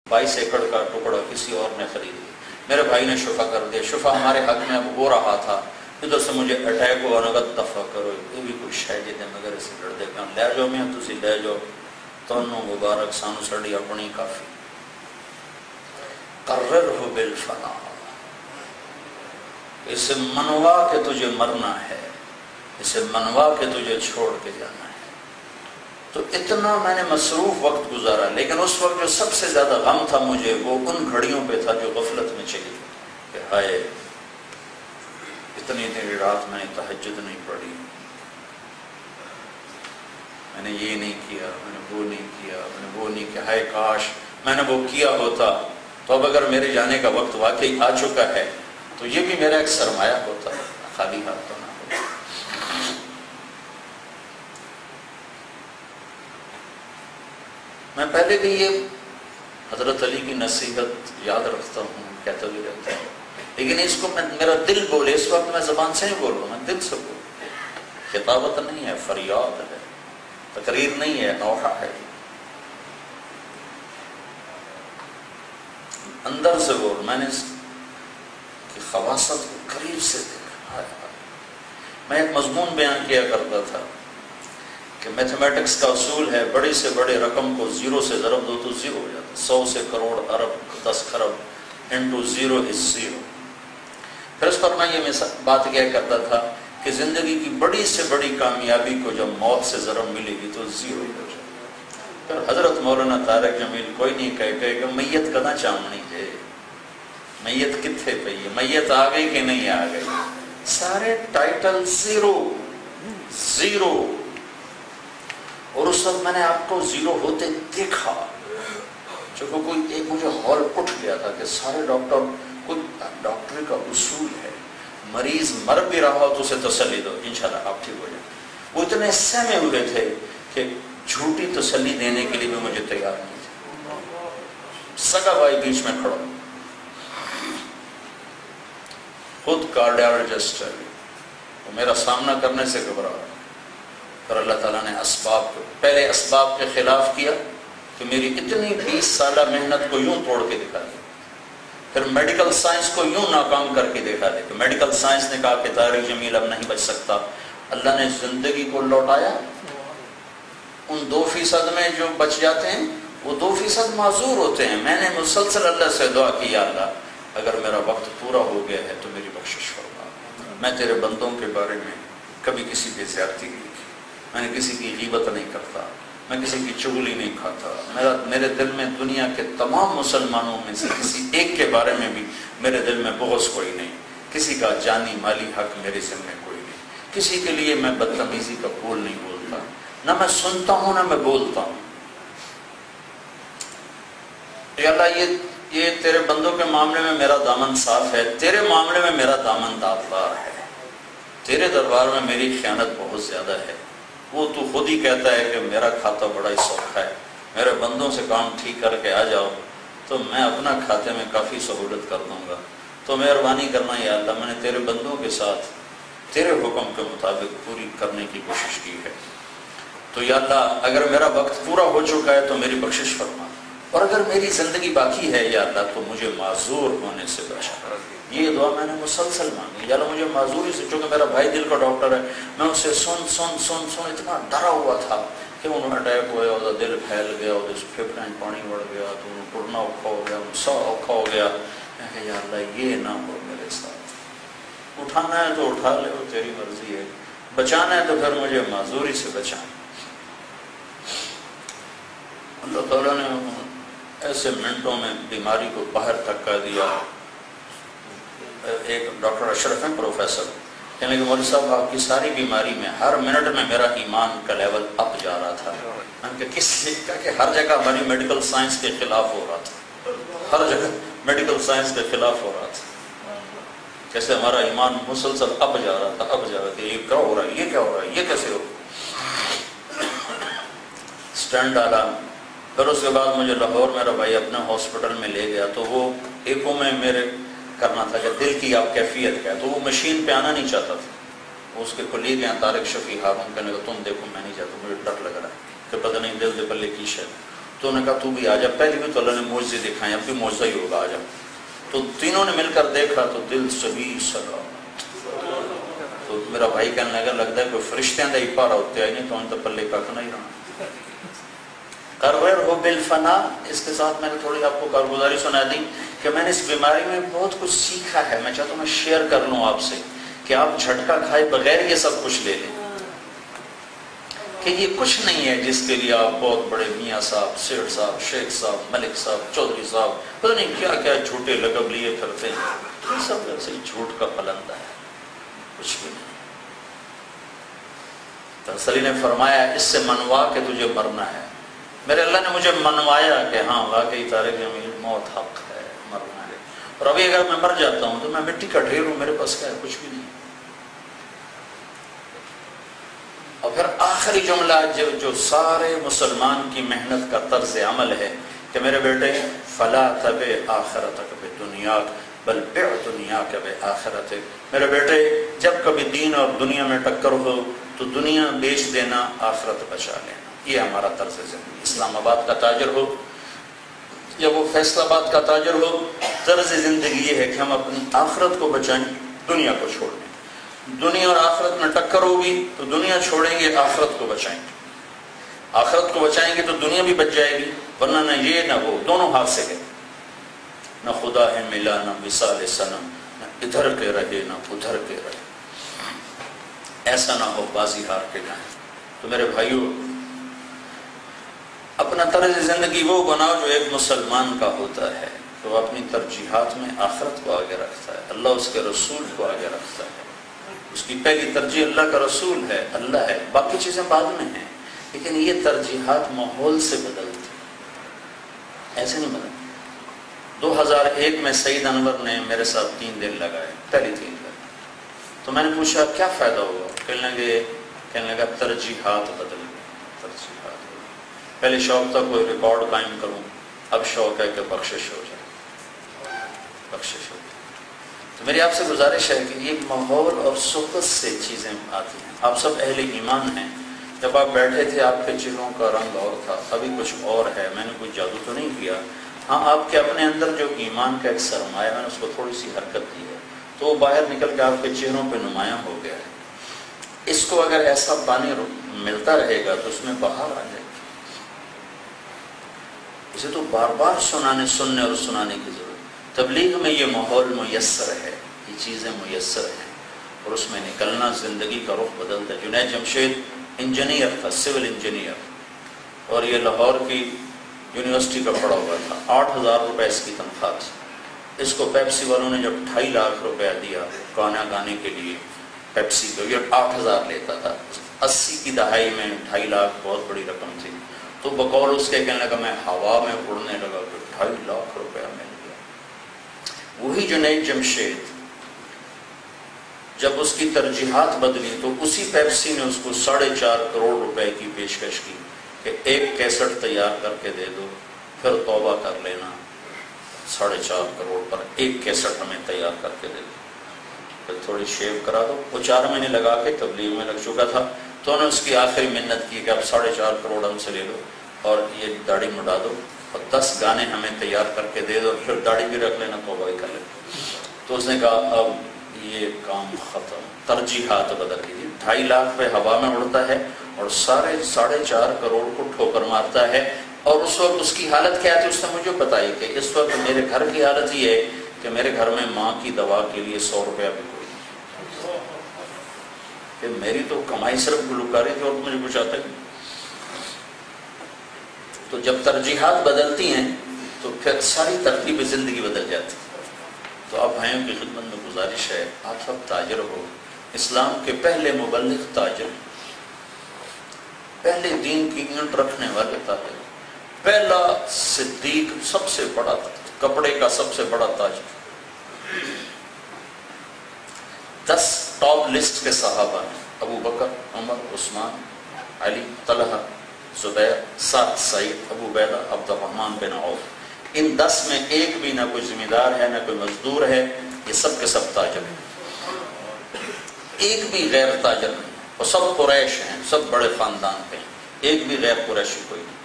22 एकड़ का टुकड़ा किसी और ने खरीद लिया, मेरे भाई ने शुफा कर दिया, शुफा हमारे हक में अब हो रहा था, इधर से मुझे अटैक हुआ, नगद दफा करो, ये भी कुछ शायद मगर इसे लड़ दे ले जाओ, मैं तुसी ले जाओ, तोनों मुबारक सानू साड़ी अपनी काफी। कर्ररहु बिलफना, इसे मनवा के तुझे मरना है, इसे मनवा के तुझे छोड़ के जाना है। तो इतना मैंने मसरूफ वक्त गुजारा, लेकिन उस वक्त जो सबसे ज्यादा गम था मुझे वो उन घड़ियों पे था जो गफलत में चली कि हाय इतनी देर रात मैंने तहज्जुद नहीं पढ़ी, मैंने ये नहीं किया, मैंने वो नहीं किया, मैंने वो नहीं किया, हाय काश मैंने वो किया होता, तो अब अगर मेरे जाने का वक्त वाकई आ चुका है तो ये भी मेरा एक सरमाया होता, खाली हाथ तो ना हो। मैं पहले भी ये हजरत अली की नसीहत याद रखता हूँ, कहता भी रहता हूँ, लेकिन इसको मेरा दिल बोले, इस वक्त मैं जबान से नहीं बोल रहा, मैं दिल से बोल, खिताबत नहीं है, फरियाद है, तकरीर नहीं है, नौहा है, अंदर से बोल। मैंने इसकी खवासत को करीब से देखा। मैं एक मजमून बयान किया करता था कि मैथमेटिक्स का उसूल है, बड़े से बड़े रकम को जीरो से ज़रब दो तो जीरो हो जाता है, 100 से करोड़ अरब 10 खरब इंटू जीरो इज जीरो। फिर उस पर मैं ये बात क्या करता था कि जिंदगी की बड़ी से बड़ी कामयाबी को जब मौत से ज़रब मिलेगी तो जीरो ही हो जाएगा। फिर हजरत मौलाना तारिक जमील कोई नहीं कहे कि मैयत कदा चामनी है, मैयत कितने पे है, मैयत आ गई कि नहीं आ गई, सारे टाइटल जीरो जीरो। और उस वक्त मैंने आपको जीरो होते देखा, जो कोई एक मुझे हॉल उठ गया था कि सारे डॉक्टर, कोई डॉक्टरी का उसूल है, मरीज मर भी रहा हो तो उसे तसल्ली दो, इंशाल्लाह आप ठीक हो जाए। वो इतने सहमे हुए थे कि झूठी तसल्ली देने के लिए भी मुझे तैयार नहीं थे। सगा भाई बीच में खड़ा, खुद कार्डियोलॉजिस्ट है, वो मेरा सामना करने से घबरा। पर अल्लाह ताला ने असबाब को, पहले असबाब के खिलाफ किया कि मेरी इतनी 20 साल मेहनत को यूं तोड़ के दिखा दिया। फिर मेडिकल साइंस को यूं नाकाम करके दिखा दिया कि मेडिकल साइंस ने कहा कि तारिक जमील अब नहीं बच सकता। अल्लाह ने जिंदगी को लौटाया, उन 2% में जो बच जाते हैं वो 2% माजूर होते हैं। मैंने मुसलसल अल्लाह से दुआ की, या अल्लाह अगर मेरा वक्त पूरा हो गया है तो मेरी बख्शिश फरमा। मैं तेरे बंदों के बारे में कभी किसी पे ज़्यादती नहीं की, मैंने किसी की ग़ीबत नहीं करता, मैं किसी की चुगली नहीं खाता। मेरे दिल में दुनिया के तमाम मुसलमानों में से किसी एक के बारे में भी मेरे दिल में बुग़्ज़ कोई नहीं, किसी का जानी माली हक मेरे सिर में कोई नहीं, किसी के लिए मैं बदतमीजी का बोल नहीं बोलता, ना मैं सुनता हूँ ना मैं बोलता हूँ। या अल्लाह ये तेरे बंदों के मामले में मेरा दामन साफ है, तेरे मामले में मेरा दामन दागदार है, तेरे दरबार में मेरी ख़यानत बहुत ज़्यादा है। वो तू खुद ही कहता है कि मेरा खाता बड़ा ही सौखा है, मेरे बंदों से काम ठीक करके आ जाओ तो मैं अपना खाते में काफ़ी सहूलत कर दूँगा। तो मेहरबानी करना या अल्लाह, मैंने तेरे बंदों के साथ तेरे हुक्म के मुताबिक पूरी करने की कोशिश की है। तो या अल्लाह अगर मेरा वक्त पूरा हो चुका है तो मेरी बख्शिश फरमा, और अगर मेरी ज़िंदगी बाकी है या अल्लाह तो मुझे माजूर होने से बचा। ये दुआ मैंने मुसलसल मांगी, या अल्लाह मुझे माजूरी से, चूँकि मेरा भाई दिल का डॉक्टर है, मैं उससे सुन इतना डरा हुआ था कि उन्होंने अटैक हुआ, उसका दिल फैल गया, उस फेफड़े में पानी बढ़ गया, तो उन्हें टुरना औखा हो गया, सौ औखा हो गया। मैं कहा या अल्लाह ये ना हो मेरे साथ, उठाना है तो उठा ले, वो तेरी मर्जी है, बचाना है तो फिर मुझे माजूरी से बचा। अल्लाह ताला ने ऐसे मिनटों में बीमारी को बाहर धक्का दिया। एक डॉक्टर अशरफ हैं, प्रोफेसर, कहने लगे मौलवी साहब आपकी सारी बीमारी में हर मिनट में मेरा ईमान का लेवल अप जा रहा था। मैंने कहा किस चीज़ का? कि हर जगह हमारी मेडिकल साइंस के खिलाफ हो रहा था, हर जगह मेडिकल साइंस के खिलाफ हो रहा था, कैसे हमारा ईमान मुसलसल अप जा रहा था, अप जा रहा था। ये क्या हो रहा है, ये क्या हो रहा है, ये कैसे हो? स्टैंड डाला। फिर उसके बाद मुझे लाहौर मेरा भाई अपने हॉस्पिटल में ले गया, तो वो एको में मेरे करना था कि दिल की आप कैफियत क्या है, तो वो मशीन पे आना नहीं चाहता था। उसके कोलीग हैं तारिक शफी हारून, कहने लगा तुम देखो मैं नहीं चाहता, मुझे डर लग रहा है कि पता नहीं दिल दे पल्ले की शायद। تو انہوں نے کہا تو بھی آ جا، پہلے بھی تو اللہ نے معجزے دکھائے، اب بھی معجزہ ہی ہوگا، آ جا۔ تو تینوں نے مل کر دیکھا تو دل سبھی سلام۔ تو میرا بھائی کہنے لگا لگتا ہے کوئی فرشتیاں دا ہی پارا ہوتے آئی نہیں تو ان تو پلے کک نہیں رہا۔ قرر ہو بالفنا، اس کے ساتھ میں نے تھوڑی آپ کو کارگزاری سنا دی کہ میں نے اس بیماری میں بہت کچھ سیکھا ہے، میں چاہتا ہوں میں شیئر کر لوں آپ سے کہ آپ جھٹکا کھائے بغیر یہ سب کچھ لے لیں، کہ یہ کچھ نہیں ہے جس کے لیے آپ بہت بڑے میاں صاحب، سیٹھ صاحب، شیخ صاحب، ملک صاحب، چودھری صاحب، پتہ نہیں کیا کیا جھوٹے لقب لیے پھرتے ہیں، یہ سب ایسے ہی جھوٹ کا پلندہ ہے، کچھ بھی نہیں۔ ترسلی نے فرمایا اس سے منوا کے تجھے مرنا ہے۔ میرے اللہ نے مجھے منوایا کہ ہاں واقعی طارق امیر موت حق ہے، مرنا ہے، اور ابھی اگر میں مر جاتا ہوں تو میں مٹی کا ڈھیر ہوں، میرے پاس کیا ہے، کچھ بھی نہیں۔ اور پھر آخری جملہ جو سارے مسلمان کی محنت کا طرز عمل ہے کہ میرے بیٹے فلا تبع آخرتک بدنیاک بل بع دنیاک بآخرتک، میرے بیٹے جب کبھی دین اور دنیا میں ٹکر ہو تو دنیا بیچ دینا، آخرت بچا لینا، یہ ہمارا طرز زندگی۔ اسلام آباد کا تاجر ہو یا وہ فیصل آباد کا تاجر ہو، طرز زندگی یہ ہے کہ ہم اپنی آخرت کو بچائیں، دنیا کو چھوڑ دیں۔ دنیا اور آخرت میں ٹکر ہوگی تو دنیا چھوڑیں گے، آخرت کو بچائیں گے، آخرت کو بچائیں گے تو دنیا بھی بچ جائے گی، ورنہ نہ یہ نہ وہ، دونوں ہاتھ سے گئے، نہ خدا ہے ملا نہ مثال صنم، نہ ادھر کے رہے نہ ادھر کے رہے، ایسا نہ ہو بازی ہار کے جائیں۔ تو میرے بھائیوں، اپنا طرز زندگی وہ بناؤ جو ایک مسلمان کا ہوتا ہے، تو اپنی ترجیحات میں آخرت کو آگے رکھتا ہے، اللہ اس کے رسول کو آگے رکھتا ہے، اس کی پہلی ترجیح اللہ کا رسول ہے، اللہ ہے، باقی چیزیں بعد میں ہیں، لیکن یہ ترجیحات ماحول سے بدلتی ہیں، ایسے نہیں بدلتی۔ 2001 میں سعید انور نے میرے ساتھ 3 دن لگائے، پہلی 3 دن، تو میں نے پوچھا کیا فائدہ ہوا؟ کہنے لگا ترجیحات بدل گئی، ترجیحات۔ پہلے شوق تھا کوئی ریکارڈ قائم کروں، اب شوق ہے کہ بخشش ہو جائے، بخشش ہو جائے۔ تو میری آپ سے گزارش ہے کہ یہ ماحول اور صحبت سے چیزیں آتی ہیں۔ آپ سب اہل ایمان ہیں، جب آپ بیٹھے تھے آپ کے چہروں کا رنگ اور تھا، ابھی کچھ اور ہے، میں نے کوئی جادو تو نہیں کیا، ہاں آپ کے اپنے اندر جو ایمان کا ایک سرمایہ، میں نے اس کو تھوڑی سی حرکت دی ہے تو وہ باہر نکل کے آپ کے چہروں پہ نمایاں ہو گیا ہے۔ اس کو اگر ایسا پانی ملتا رہے گا تو اس میں بہار آ جائے گی۔ اسے تو بار بار سننے اور سنانے کی ضرورت۔ تبلیغ میں یہ ماحول میسر ہے، یہ چیزیں میسر ہیں، اور اس میں نکلنا زندگی کا رخ بدلتا ہے۔ جنید جمشید انجینئر تھا، سول انجینئر، اور یہ لاہور کی یونیورسٹی کا پڑھا ہوا تھا، 8,000 روپے اس کی تنخواہ تھی۔ اس کو پیپسی والوں نے جب 2.5 لاکھ روپے دیا گانا گانے کے لیے، پیپسی کو یہ 8,000 لیتا تھا، 80 کی دہائی میں 2.5 لاکھ بہت بڑی رقم تھی، تو بقول اس کے کہنے لگا میں ہوا میں اڑنے لگا کہ 2.5 لاکھ روپیہ مل گیا۔ وہی جنید جمشید جب اس کی ترجیحات بدلی تو اسی پیپسی نے اس کو 4.5 کروڑ روپے کی پیشکش کی کہ ایک کیسٹ تیار کر کے دے دو، پھر توبہ کر لینا، 4.5 کروڑ پر ایک کیسٹ ہمیں تیار کر کے دے دو، پھر تھوڑی شیو کرا دو۔ وہ 4 مہینے لگا کے تبلیغ میں لگ چکا تھا، تو انہوں نے اس کی آخری منت کی کہ اب 4.5 کروڑ ہم سے لے لو اور یہ داڑھی مڈا دو اور 10 گانے ہمیں تیار کر کے دے دو، پھر داڑھی بھی رکھ لینا، توبہ بھی کر لینا۔ تو اس نے کہا اب یہ کام ختم، ترجیحات بدل گئی۔ 2.5 لاکھ پہ ہوا میں اڑتا ہے اور 4.5 کروڑ کو ٹھوکر مارتا ہے، اور اس وقت اس کی حالت کیا تھی اس نے مجھے بتائی کہ اس وقت میرے گھر کی حالت یہ ہے کہ میرے گھر میں ماں کی دوا کے لیے 100 روپیہ بھی کوئی نہیں، کہ میری تو کمائی صرف گلوکاری تھی اور مجھے کچھ آتا ہی نہیں۔ تو جب ترجیحات بدلتی ہیں تو پھر ساری ترتیب زندگی بدل جاتی ہے۔ تو آپ بھائیوں کی خدمت میں گزارش ہے، آپ سب تاجر ہو، اسلام کے پہلے مبلغ تاجر، پہلے دین کی اینٹ رکھنے والے تاجر، پہلا صدیق، سب سے بڑا کپڑے کا سب سے بڑا تاجر۔ 10 ٹاپ لسٹ کے صحابہ ہیں، ابو بکر، عمر، عثمان، علی، طلحہ، زبیر، سعید، ابو عبیدہ، عبد الرحمن بن عوف۔ ان 10 میں ایک بھی نہ کوئی ذمہ دار ہے نہ کوئی مزدور ہے، یہ سب کے سب تاجر ہیں، ایک بھی غیر تاجر نہیں، اور سب قریش ہیں، سب بڑے خاندان کے ہیں، ایک بھی غیر قریشی کوئی نہیں۔